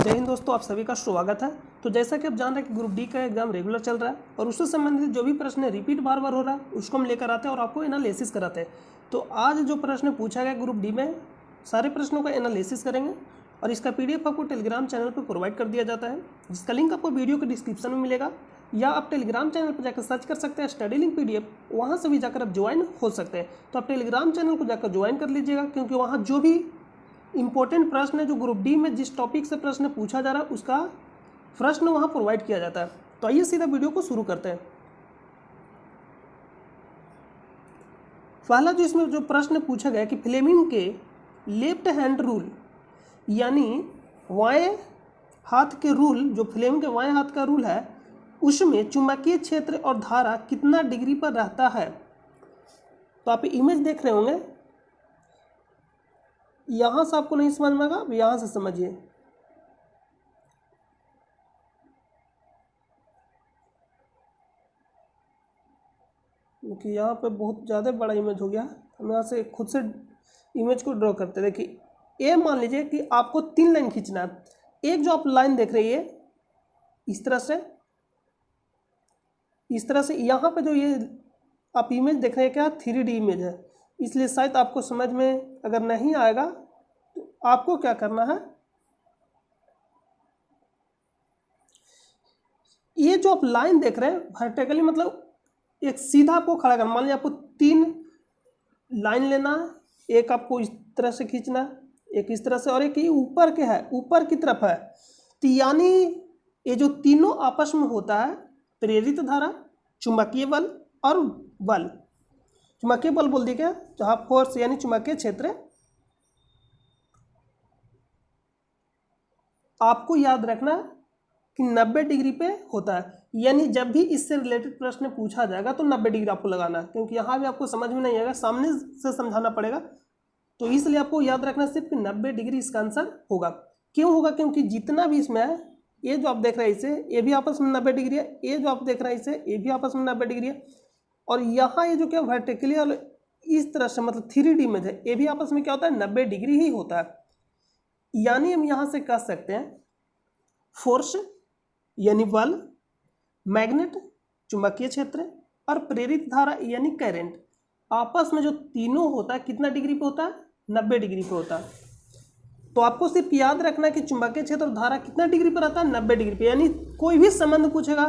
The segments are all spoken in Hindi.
जय हिंद दोस्तों, आप सभी का स्वागत है। तो जैसा कि आप जान रहे हैं कि ग्रुप डी का एग्जाम रेगुलर चल रहा है और उससे संबंधित जो भी प्रश्न रिपीट बार बार हो रहा है उसको हम लेकर आते हैं और आपको एनालिसिस कराते हैं। तो आज जो प्रश्न पूछा गया ग्रुप डी में, सारे प्रश्नों का एनालिसिस करेंगे और इसका PDF आपको टेलीग्राम चैनल पर प्रोवाइड कर दिया जाता है, जिसका लिंक आपको वीडियो के डिस्क्रिप्शन में मिलेगा, या आप टेलीग्राम चैनल पर जाकर सर्च कर सकते हैं स्टडी लिंक PDF, वहाँ से भी जाकर आप ज्वाइन हो सकते हैं। तो आप टेलीग्राम चैनल को जाकर ज्वाइन कर लीजिएगा, क्योंकि वहाँ जो भी इंपॉर्टेंट प्रश्न है, जो ग्रुप डी में जिस टॉपिक से प्रश्न पूछा जा रहा है उसका प्रश्न वहाँ प्रोवाइड किया जाता है। तो आइए सीधा वीडियो को शुरू करते हैं। पहला जो इसमें जो प्रश्न पूछा गया कि फ्लेमिंग के लेफ्ट हैंड रूल, यानी बाएं हाथ के रूल, जो फ्लेमिंग के बाएं हाथ का रूल है उसमें चुंबकीय क्षेत्र और धारा कितना डिग्री पर रहता है। तो आप इमेज देख रहे होंगे, यहाँ से आपको नहीं समझ में आएगा, अब यहाँ से समझिए। क्योंकि यहाँ पे बहुत ज़्यादा बड़ा इमेज हो गया, हम यहाँ से खुद से इमेज को ड्रॉ करते हैं। देखिए, ये मान लीजिए कि आपको 3 लाइन खींचना है। एक जो आप लाइन देख रही है इस तरह से यहाँ पे जो ये आप इमेज देख रहे हैं क्या 3D इमेज है, इसलिए शायद आपको समझ में अगर नहीं आएगा तो आपको क्या करना है, ये जो आप लाइन देख रहे हैं वर्टिकली, मतलब एक सीधा आपको खड़ा करना। मान लीजिए आपको 3 लाइन लेना है, एक आपको इस तरह से खींचना है, एक इस तरह से, और एक ये ऊपर के है, ऊपर की तरफ है। तो यानी ये जो तीनों आपस में होता है प्रेरित धारा, चुंबकीय बल और बल। चुंबकीय बल बोल दिया क्या, जहाँ फोर्स यानी चुंबकीय क्षेत्र, आपको याद रखना कि 90 डिग्री पे होता है। यानी जब भी इससे रिलेटेड प्रश्न पूछा जाएगा तो 90 डिग्री आपको लगाना है, क्योंकि यहाँ भी आपको समझ में नहीं आएगा, सामने से समझाना पड़ेगा। तो इसलिए आपको याद रखना सिर्फ 90 डिग्री इसका आंसर होगा। क्यों होगा, क्योंकि जितना भी इसमें है, ये जो आप देख रहे हैं इसे, ये भी आपस में 90 डिग्री है, ये जो आप देख रहे हैं इसे, ये भी आपस में 90 डिग्री है, और यहाँ ये जो क्या वर्टिकली और इस तरह से मतलब 3D में है, ये भी आपस में क्या होता है 90 डिग्री ही होता है। यानी हम यहाँ से कह सकते हैं फोर्स यानी बल, मैग्नेट चुंबकीय क्षेत्र, और प्रेरित धारा यानी करंट, आपस में जो तीनों होता है कितना डिग्री पे होता है, 90 डिग्री पे होता है। तो आपको सिर्फ याद रखना है कि चुंबकीय क्षेत्र और धारा कितना डिग्री पर रहता है, 90 डिग्री पे। यानी कोई भी संबंध पूछेगा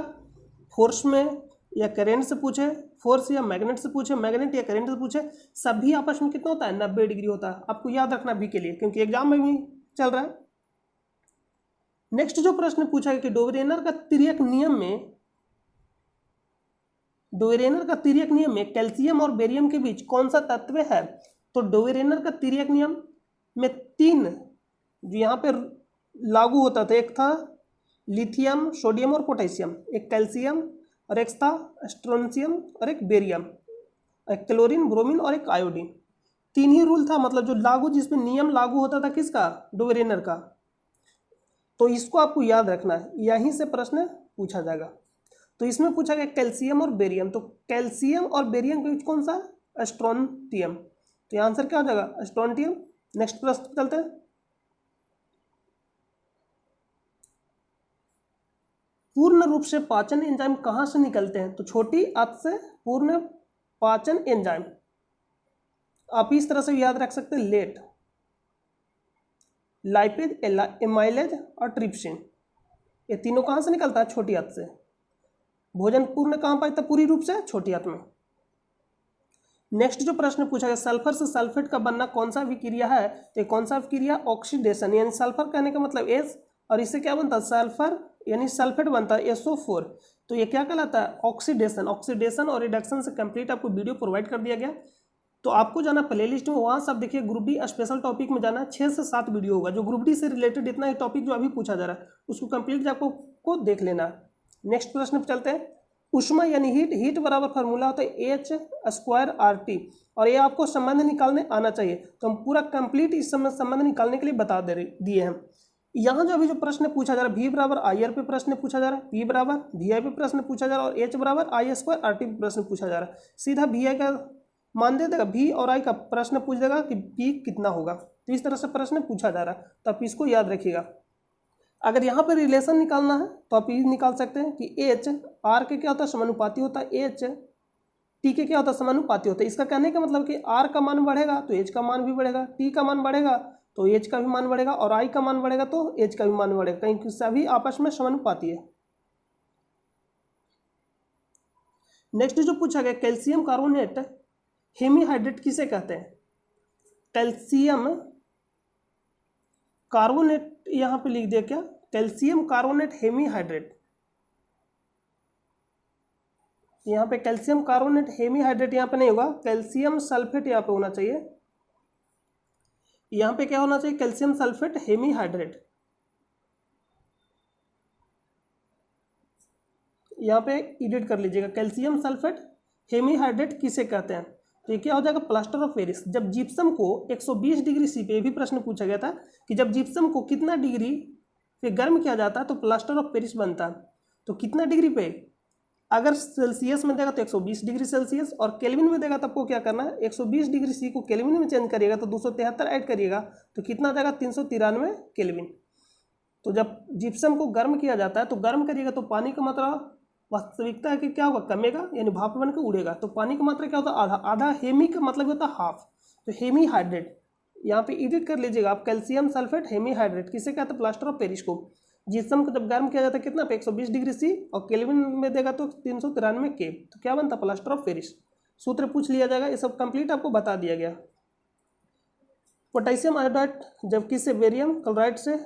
फोर्स में या करंट से पूछे, फोर्स या मैग्नेट से पूछे, मैग्नेट या करंट से पूछे, सभी आपस में कितना होता है 90 डिग्री होता है। आपको याद रखना भी के लिए, क्योंकि एग्जाम में भी चल रहा है। नेक्स्ट जो प्रश्न पूछा गया कि डोवेरेनर का तिर्यक नियम में कैल्शियम और बेरियम के बीच कौन सा तत्व है। तो डोवेरेनर का तिर्यक नियम में 3 जो यहाँ पे लागू होता था, एक था लिथियम, सोडियम और पोटेशियम, एक कैल्शियम, और एक था स्ट्रोंशियम, और एक बेरियम, एक क्लोरीन, ब्रोमीन और एक आयोडीन। 3 ही रूल था, मतलब जो लागू, जिसमें नियम लागू होता था किसका, डोवेरेनर का। तो इसको आपको याद रखना है, यहीं से प्रश्न पूछा जाएगा। तो इसमें पूछा गया कैल्शियम और बेरियम, तो कैल्शियम और बेरियम के बीच कौन सा, स्ट्रोंटियम। तो यह आंसर क्या हो जाएगा, स्ट्रोंटियम। नेक्स्ट प्रश्न चलते हैं। पूर्ण रूप से पाचन एंजाइम कहां से निकलते हैं। तो छोटी आंत से पूर्ण पाचन एंजाइम, आप इस तरह से याद रख सकते हैं, लेट, लाइपेज, एमाइलेज और ट्रिप्सिन, ये तीनों कहां से निकलता है, छोटी आंत से। भोजन पूर्ण कहां पाता है, पूरी रूप से छोटी आंत में। नेक्स्ट जो प्रश्न पूछा गया, सल्फर से सल्फेट का बनना कौन सा विक्रिया है। तो कौन सा विक्रिया, ऑक्सीडेशन, यानी सल्फर कहने का मतलब एस, और इससे क्या बनता है, सल्फर यानी सल्फेट बनता है SO4। तो ये क्या कहलाता है, ऑक्सीडेशन। ऑक्सीडेशन और रिडक्शन से कंप्लीट आपको वीडियो प्रोवाइड कर दिया गया। तो आपको जाना प्लेलिस्ट में, वहाँ सब देखिए ग्रुप डी स्पेशल टॉपिक में जाना, 6 से 7 वीडियो होगा जो ग्रुप डी से रिलेटेड इतना ही टॉपिक जो अभी पूछा जा रहा है उसको कंप्लीट आपको देख लेना। नेक्स्ट प्रश्न पर चलते हैं। ऊष्मा यानी हीट बराबर फार्मूला होता है H²RT, और ये आपको संबंध निकालने आना चाहिए। तो हम पूरा कंप्लीट इस संबंध निकालने के लिए बता दिए हैं। यहाँ जो अभी जो प्रश्न पूछा जा रहा है, V बराबर IR पे प्रश्न पूछा जा रहा है, P बराबर VI पे प्रश्न पूछा जा रहा है, और H बराबर I² RT पे प्रश्न पूछा जा रहा है। सीधा VI का मान दे देगा, V और I का प्रश्न पूछ देगा कि P कितना होगा। तो इस तरह से प्रश्न पूछा जा रहा है, तो आप इसको याद रखिएगा। अगर यहाँ पर रिलेशन निकालना है तो आप ये निकाल सकते हैं कि एच आर के क्या होता है, समानुपाती होता है, एच टी के क्या होता है, समानुपाती होता है। इसका कहने का मतलब कि आर का मान बढ़ेगा तो एच का मान भी बढ़ेगा, टी का मान बढ़ेगा तो एच का भी मान बढ़ेगा, और आई का मान बढ़ेगा तो एच का भी मान बढ़ेगा, क्योंकि सभी आपस में समानुपाती है। नेक्स्ट जो पूछा गया, कैल्शियम कार्बोनेट हेमीहाइड्रेट किसे कहते हैं? कैल्शियम कार्बोनेट यहाँ पे लिख दिया क्या, कैल्शियम कार्बोनेट हेमीहाइड्रेट। यहाँ पे कैल्शियम कार्बोनेट हेमीहाइड्रेट यहाँ पे नहीं होगा, कैल्शियम सल्फेट यहाँ पे होना चाहिए। यहाँ पे क्या होना चाहिए, कैल्शियम सल्फेट हेमीहाइड्रेट। यहाँ पे एडिट कर लीजिएगा, कैल्शियम सल्फेट हेमीहाइड्रेट किसे कहते हैं? तो ये क्या हो जाएगा, प्लास्टर ऑफ पेरिस। जब जिप्सम को 120 डिग्री सी पे भी प्रश्न पूछा गया था कि जब जिप्सम को कितना डिग्री पे गर्म किया जाता है तो प्लास्टर ऑफ पेरिस बनता है। तो कितना डिग्री पे, अगर सेल्सियस में देगा तो 120 डिग्री सेल्सियस, और केल्विन में देगा तो आपको क्या करना है, 120 डिग्री सी को केल्विन में चेंज करिएगा तो 273 ऐड करिएगा तो कितना जाएगा, 393 केल्विन। तो जब जिप्सम को गर्म किया जाता है तो गर्म करिएगा तो पानी का मात्रा वास्तविकता है कि क्या होगा, कमेगा, यानी भाप बन के उड़ेगा। तो पानी का मात्रा क्या होता है, आधा। आधा हेमी का मतलब होता है हाफ। तो हेमीहाइड्रेट यहाँ पे एडिट कर लीजिएगा आप, कैल्शियम सल्फेट हेमीहाइड्रेट किसे कहते हैं, प्लास्टर ऑफ पेरिस को। जिप्सम को जब गर्म किया जाता है कितना पे, 120 डिग्री सी, और केल्विन में देगा तो 393 के, तो क्या बनता, प्लास्टर ऑफ पेरिस। सूत्र पूछ लिया जाएगा, ये सब कंप्लीट आपको बता दिया गया। पोटेशियम आयोडाइड जब किससे, बेरियम क्लोराइड से।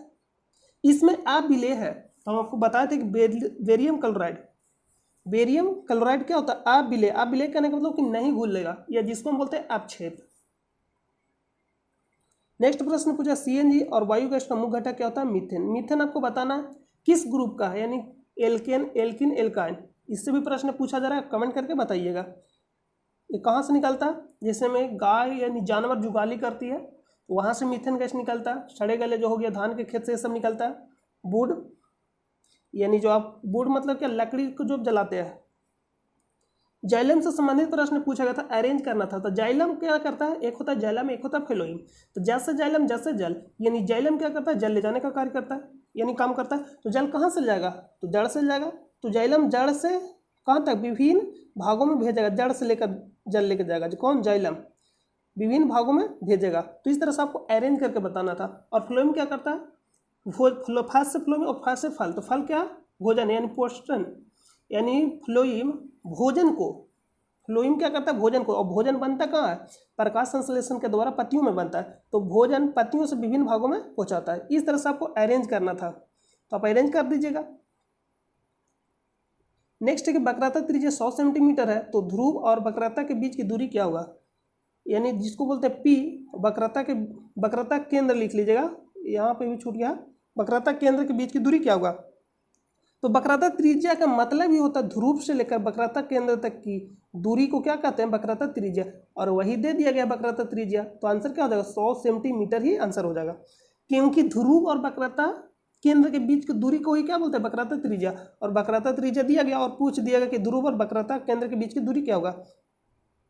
इसमें आप विलेय है, तो हम आपको बताए थे कि बेरियम क्लोराइड, बेरियम क्लोराइड क्या होता है, आप विलेय। आप विलेय कहने का मतलब कि नहीं घुलेगा, या जिसको हम बोलते हैं अपक्षेप। नेक्स्ट प्रश्न पूछा, सीएनजी और वायु गैस का मुख्य घटक क्या होता है, मीथेन। मीथेन आपको बताना है किस ग्रुप का है, यानी एल्केन, एल्किन, एल्काइन। इससे भी प्रश्न पूछा जा रहा है, कमेंट करके बताइएगा। ये कहाँ से निकलता है, जैसे में गाय यानी जानवर जुगाली करती है तो वहाँ से मीथेन गैस निकलता है। सड़े गले जो हो गया धान के खेत से, ये सब निकलता है। वुड यानी जो आप, वुड मतलब क्या, लकड़ी को जो जलाते हैं। जाइलम से संबंधित प्रश्न पूछा गया था, अरेंज करना था। तो जाइलम क्या करता है, एक होता है जाइलम, एक होता है फ्लोएम। तो जैसे जाइलम जैसे जल, यानी जाइलम क्या करता है, जल ले जाने का कार्य करता है, यानी काम करता है। तो जल कहाँ से जाएगा, तो जड़ से जाएगा। तो जाइलम जड़ से कहाँ तक, विभिन्न भागों में भेजेगा, जड़ से लेकर जल लेकर जाएगा, जो कौन, जाइलम विभिन्न भागों में भेजेगा। तो इस तरह से आपको अरेंज करके बताना था। और फ्लोएम क्या करता है, फल से फ्लोएम, और फल से फल। तो फल क्या, भोजन, यानी पोषण, यानी फ्लोएम भोजन को, फ्लोएम क्या करता है, भोजन को। और भोजन बनता कहाँ है, प्रकाश संश्लेषण के द्वारा पत्तियों में बनता है। तो भोजन पत्तियों से विभिन्न भागों में पहुंचाता है। इस तरह से आपको अरेंज करना था, तो आप अरेंज कर दीजिएगा। नेक्स्ट है कि वक्रता त्रिज्या 100 सेंटीमीटर है, तो ध्रुव और वक्रता के बीच की दूरी क्या होगा, यानी जिसको बोलते हैं पी। वक्रता केंद्र लिख लीजिएगा, यहाँ पे भी छूट गया, वक्रता केंद्र के बीच की दूरी क्या होगा। तो वक्रता त्रिज्या का मतलब ही होता है ध्रुव से लेकर वक्रता केंद्र तक की दूरी को क्या कहते हैं, वक्रता त्रिज्या। और वही दे दिया गया वक्रता त्रिज्या, तो आंसर क्या हो जाएगा, 100 सेंटीमीटर ही आंसर हो जाएगा। क्योंकि ध्रुव और वक्रता केंद्र के बीच की दूरी को ही क्या बोलते हैं, वक्रता त्रिज्या। और वक्रता त्रिज्या दिया गया और पूछ दिया गया कि ध्रुव और वक्रता केंद्र के बीच की दूरी क्या होगा,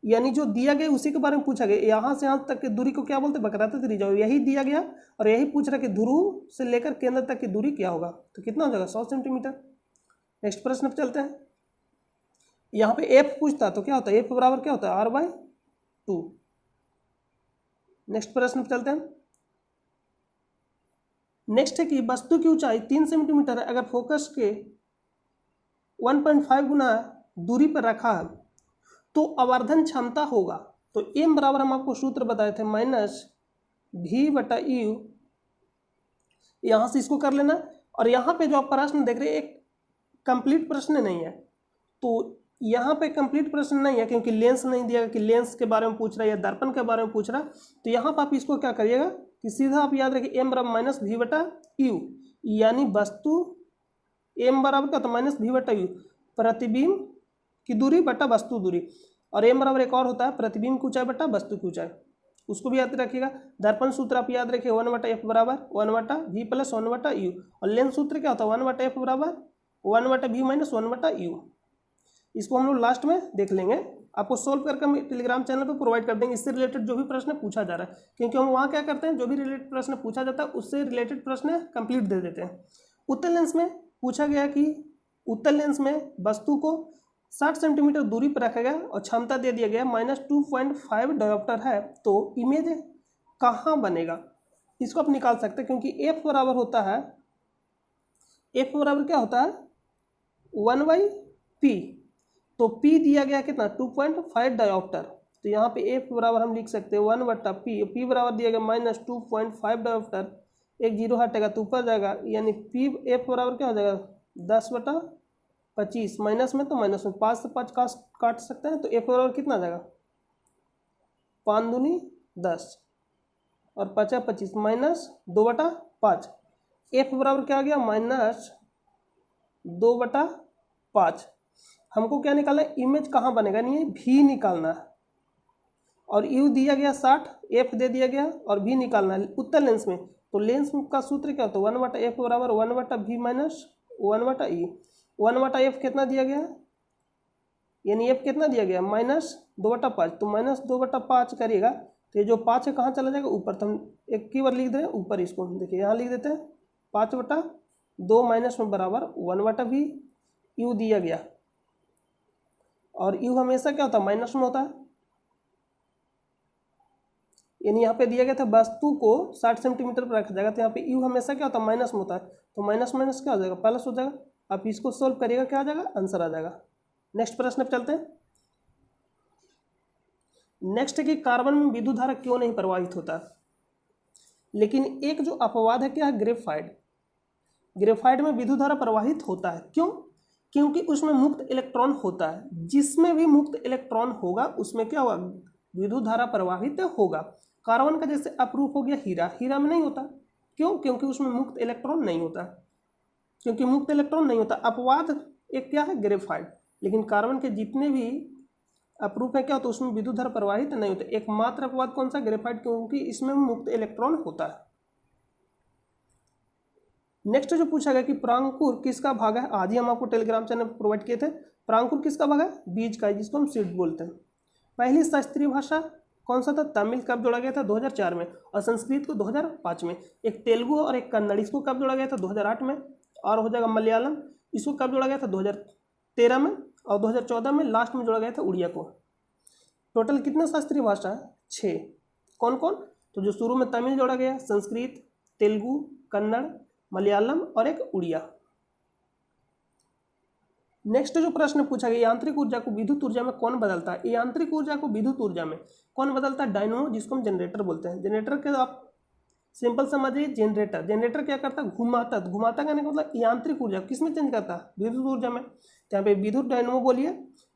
यानी जो दिया गया उसी के बारे में पूछा गया। यहाँ से यहाँ तक की दूरी को क्या बोलते हैं, वक्रता त्रिज्या। यही दिया गया और यही पूछ रहा कि ध्रुव से लेकर केंद्र तक की दूरी क्या होगा, तो कितना हो जाएगा, 100 सेंटीमीटर। नेक्स्ट प्रश्न पर चलते हैं। यहाँ पे एफ पूछता तो क्या होता है, एफ बराबर क्या होता है, r/2। नेक्स्ट प्रश्न पर चलते हैं। नेक्स्ट है कि वस्तु की ऊंचाई 3 सेंटीमीटर है, अगर फोकस के 1.5 गुना दूरी पर रखा है तो आवर्धन क्षमता होगा। तो m बराबर हम आपको सूत्र बताए थे, -v/u। यहाँ से इसको कर लेना। और यहाँ पे जो आप प्रश्न देख रहे हैं, एक कंप्लीट प्रश्न नहीं है। तो यहाँ पे कंप्लीट प्रश्न नहीं है क्योंकि लेंस नहीं दिया कि लेंस के बारे में पूछ रहा है या दर्पण के बारे में पूछ रहा है। तो यहाँ पर आप इसको क्या करिएगा कि सीधा आप याद रखिए m बराबर -v/u, यानी वस्तु m बराबर क्या होता है, -v/u, प्रतिबिंब की दूरी बटा वस्तु दूरी। और m बराबर एक और होता है प्रतिबिंब की ऊंचाई बटा वस्तु की ऊंचाई, उसको भी याद रखिएगा। दर्पण सूत्र आप याद रखिए 1/f बराबर 1/v + 1/u। और लेंस सूत्र क्या होता है, 1/f बराबर 1/v - 1/u। इसको हम लोग लास्ट में देख लेंगे, आपको सोल्व करके हम टेलीग्राम चैनल पर प्रोवाइड कर देंगे। इससे रिलेटेड जो भी प्रश्न पूछा जा रहा है, क्योंकि हम वहाँ क्या करते हैं, जो भी रिलेटेड प्रश्न पूछा जाता है उससे रिलेटेड प्रश्न कंप्लीट दे देते हैं। उत्तल लेंस में पूछा गया कि उत्तल लेंस में वस्तु को 60 सेंटीमीटर दूरी पर रखा गया और क्षमता दे दिया गया -2.5 डायोप्टर है, तो इमेज कहाँ बनेगा? इसको आप निकाल सकते हैं, क्योंकि एफ बराबर होता है, एफ बराबर क्या होता है 1/p। तो p दिया गया कितना 2.5 डायोप्टर, तो यहाँ पे एफ बराबर हम लिख सकते हैं 1/p। p बराबर दिया गया -2.5 डायोप्टर, एक जीरो हटेगा तो ऊपर जाएगा, यानी p एफ बराबर क्या हो जाएगा 10/25। माइनस में तो माइनस में 5 से 5 काट सकते हैं, तो एफ बराबर कितना जाएगा 5 दूनी 10 और 5 25 -2/5। एफ बराबर क्या आ गया -2/5। हमको क्या निकालना है, इमेज कहाँ बनेगा, नहीं भी निकालना है, और यू दिया गया 60, एफ दे दिया गया और भी निकालना है उत्तल लेंस में। तो लेंस का सूत्र क्या होता है 1/f बराबर 1/v माइनस 1/e। 1/f कितना दिया गया, यानी एफ कितना दिया गया -2/5, तो -2/5 करिएगा तो ये जो 5 है कहाँ चला जाएगा ऊपर, तो हम एक की बार लिख दे रहे हैं ऊपर, इसको देखिए यहाँ लिख देते हैं 5/2 माइनस में बराबर 1/v। यू दिया गया और यू हमेशा क्या होता है माइनस में होता है, यानी यहाँ पे दिया गया था वस्तु को 60 सेंटीमीटर पर रखा जाएगा, तो यहाँ पे यू हमेशा क्या होता है माइनस में होता है, तो माइनस माइनस क्या हो जाएगा प्लस हो जाएगा। आप इसको सोल्व करिएगा क्या आ जाएगा आंसर आ जाएगा। नेक्स्ट प्रश्न पे चलते हैं। नेक्स्ट है कि कार्बन में विद्युत धारा क्यों नहीं प्रवाहित होता, लेकिन एक जो अपवाद है क्या है ग्रेफाइट। ग्रेफाइट में विद्युत धारा प्रवाहित होता है, क्यों? क्योंकि उसमें मुक्त इलेक्ट्रॉन होता है, जिसमें भी मुक्त इलेक्ट्रॉन होगा उसमें क्या होगा विद्युत धारा प्रवाहित होगा। कार्बन का जैसे अप्रूफ हो गया हीरा, हीरा में नहीं होता, क्यों? क्योंकि उसमें मुक्त इलेक्ट्रॉन नहीं होता, क्योंकि मुक्त इलेक्ट्रॉन नहीं होता। अपवाद एक क्या है ग्रेफाइट, लेकिन कार्बन के जितने भी अप्रूफ है क्या होता है उसमें विद्युत धारा प्रवाहित नहीं होता। एकमात्र अपवाद कौन सा ग्रेफाइट, क्योंकि इसमें मुक्त इलेक्ट्रॉन होता है। नेक्स्ट जो पूछा गया कि प्रांकुर किसका भाग है, आज ही हम आपको टेलीग्राम चैनल पर प्रोवाइड किए थे। प्रांकुर किसका भाग है, बीज का, जिसको हम सीड बोलते हैं। पहली शास्त्रीय भाषा कौन सा था, तमिल कब जोड़ा गया था 2004 में, और संस्कृत को 2005 में। एक तेलुगु और एक कन्नड़, इसको कब जोड़ा गया था 2008 में। और हो जाएगा मलयालम, इसको कब जोड़ा गया था 2013 में, और 2014 में लास्ट में जोड़ा गया था उड़िया को। टोटल कितने शास्त्रीय भाषा है 6। कौन कौन, तो जो शुरू में तमिल जोड़ा गया, संस्कृत, तेलुगु, कन्नड़, मलयालम और एक उड़िया। नेक्स्ट जो प्रश्न पूछा गया यांत्रिक ऊर्जा को विद्युत ऊर्जा में कौन बदलता है। यांत्रिक ऊर्जा को विद्युत ऊर्जा में कौन बदलता है, डायनमो, जिसको हम जनरेटर बोलते हैं। जनरेटर के आप सिंपल समझिए, जनरेटर जनरेटर क्या करता है घुमाता, घुमाता कहने का मतलब यांत्रिक ऊर्जा किस में चेंज करता है विद्युत ऊर्जा में। तो यहाँ पे विद्युत डायनमो बोलिए,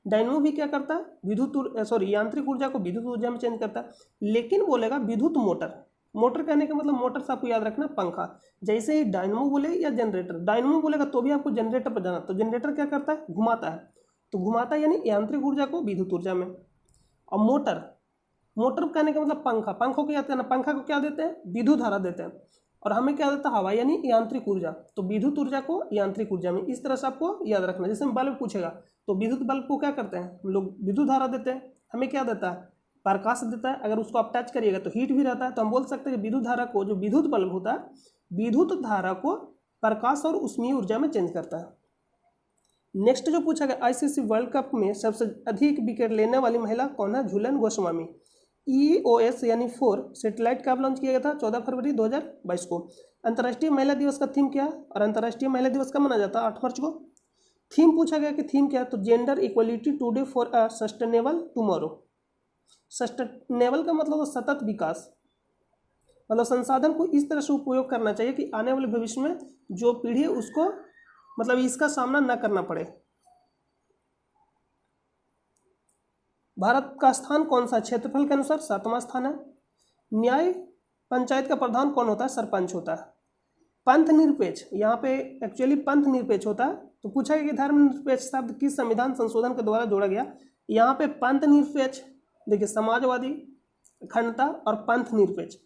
डायनमो भी क्या करता है विद्युत यांत्रिक ऊर्जा को विद्युत ऊर्जा में चेंज करता है। लेकिन बोलेगा विद्युत मोटर, मोटर कहने का मतलब मोटर से आपको याद रखना पंखा। जैसे ही डायनमो बोले या जनरेटर, डायनमो बोलेगा तो भी आपको जनरेटर पर जाना, तो जनरेटर क्या करता है घुमाता है, तो घुमाता है यानी यांत्रिक ऊर्जा को विद्युत ऊर्जा में। और मोटर, मोटर कहने का मतलब पंखा, पंखों को याद करना, पंखा को क्या देते हैं विद्युत धारा देते हैं, और हमें क्या देता है हवा यानी यांत्रिक ऊर्जा, तो विद्युत ऊर्जा को यांत्रिक ऊर्जा में। इस तरह से आपको याद रखना। जैसे बल्ब पूछेगा तो विद्युत बल्ब को क्या करते हैं हम लोग विद्युत धारा देते हैं, हमें क्या देता है प्रकाश देता है। अगर उसको आप टच करिएगा तो हीट भी रहता है, तो हम बोल सकते हैं कि विद्युत धारा को, जो विद्युत बल्ब होता है विद्युत धारा को प्रकाश और ऊष्मीय ऊर्जा में चेंज करता है। नेक्स्ट जो पूछा गया आईसीसी वर्ल्ड कप में सबसे अधिक विकेट लेने वाली महिला कौन है, झूलन गोस्वामी। EOS यानी 4 सैटेलाइट कब लॉन्च किया गया था 14 फरवरी 2022 को। अंतर्राष्ट्रीय महिला दिवस का थीम क्या है, और अंतर्राष्ट्रीय महिला दिवस कब मनाया जाता है 8 मार्च को। थीम पूछा गया कि थीम क्या है, तो gender equality today for a sustainable tomorrow. Sustainable का मतलब सतत विकास, मतलब संसाधन को इस तरह से उपयोग करना चाहिए कि आने वाले भविष्य में जो पीढ़ी है उसको मतलब इसका सामना न करना पड़े। भारत का स्थान कौन सा, क्षेत्रफल के अनुसार 7वां स्थान है। न्याय पंचायत का प्रधान कौन होता है, सरपंच होता है। पंथ निरपेक्ष, यहाँ पे एक्चुअली पंथ निरपेक्ष होता है, तो पूछा गया कि धर्मनिरपेक्ष शब्द किस संविधान संशोधन के द्वारा जोड़ा गया। यहाँ पे पंथ निरपेक्ष, देखिए समाजवादी, अखंडता और पंथ निरपेक्ष,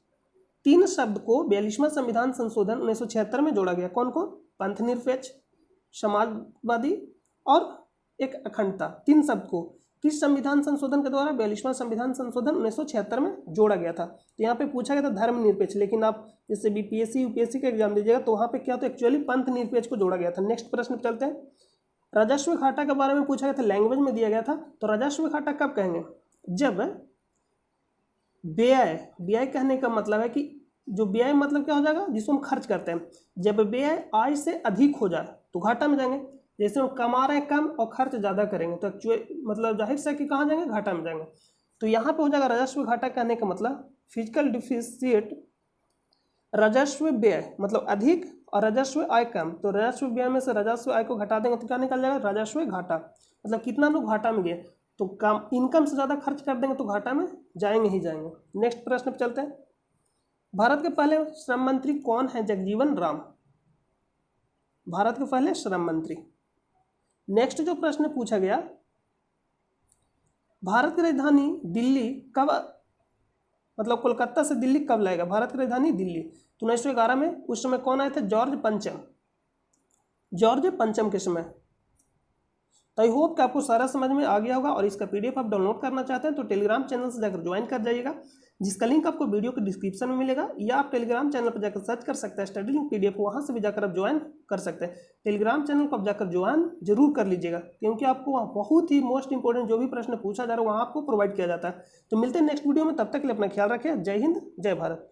तीन शब्द को 42वां संविधान संशोधन 1976 में जोड़ा गया। कौन कौन, पंथ निरपेक्ष, समाजवादी और एक अखंडता, तीन शब्द को किस संविधान संशोधन के द्वारा 42वां संविधान संशोधन 1976 में जोड़ा गया था? तो यहाँ पे पूछा गया था धर्मनिरपेक्ष, लेकिन आप जैसे बीपीएससी यूपीएससी का एग्जाम दीजिएगा तो वहाँ पे क्या होता है, एक्चुअली पंथ निरपेक्ष को जोड़ा गया था। नेक्स्ट प्रश्न पे चलते हैं। राजस्व घाटा के बारे में पूछा गया था, लैंग्वेज में दिया गया था। तो राजस्व घाटा कब कहेंगे? जब व्यय कहने का मतलब है कि जो व्यय मतलब क्या हो जाएगा, जिसको हम खर्च करते हैं, जब व्यय आय से अधिक हो जाए तो घाटा में जाएंगे। जैसे हम कमा रहे हैं कम और खर्च ज़्यादा करेंगे तो एक्चुअली मतलब जाहिर से कि कहाँ जाएंगे, घाटा में जाएंगे। तो यहाँ पे हो जाएगा राजस्व घाटा कहने का मतलब फिजिकल डिफिसिट, राजस्व व्यय मतलब अधिक और राजस्व आय कम। तो राजस्व व्यय में से राजस्व आय को घटा देंगे तो क्या निकल जाएगा, राजस्व घाटा। मतलब कितना लोग घाटा में गए, तो कम इनकम से ज़्यादा खर्च कर देंगे तो घाटा में जाएंगे ही जाएंगे। नेक्स्ट प्रश्न पे चलते हैं। भारत के पहले श्रम मंत्री कौन है? जगजीवन राम, भारत के पहले श्रम मंत्री। नेक्स्ट जो प्रश्न पूछा गया, भारत की राजधानी दिल्ली कब, मतलब कोलकाता से दिल्ली कब लाएगा? भारत की राजधानी दिल्ली तो 1911 में। उस समय कौन आए थे? जॉर्ज पंचम, जॉर्ज पंचम के समय। तो आई होप कि आपको सारा समझ में आ गया होगा। और इसका पीडीएफ आप डाउनलोड करना चाहते हैं तो टेलीग्राम चैनल से जाकर ज्वाइन कर जाइएगा, जिसका लिंक आपको वीडियो के डिस्क्रिप्शन में मिलेगा, या आप टेलीग्राम चैनल पर जाकर सर्च कर सकते हैं स्टडी लिंक पीडीएफ, वहाँ से भी जाकर आप ज्वाइन कर सकते हैं। टेलीग्राम चैनल को आप जाकर ज्वाइन जरूर कर लीजिएगा, क्योंकि आपको वहाँ बहुत ही मोस्ट इंपॉर्टेंट जो भी प्रश्न पूछा जा रहा है वहाँ आपको प्रोवाइड किया जाता है। तो मिलते हैं नेक्स्ट वीडियो में, तब तक के लिए अपना ख्याल रखें। जय हिंद, जय भारत।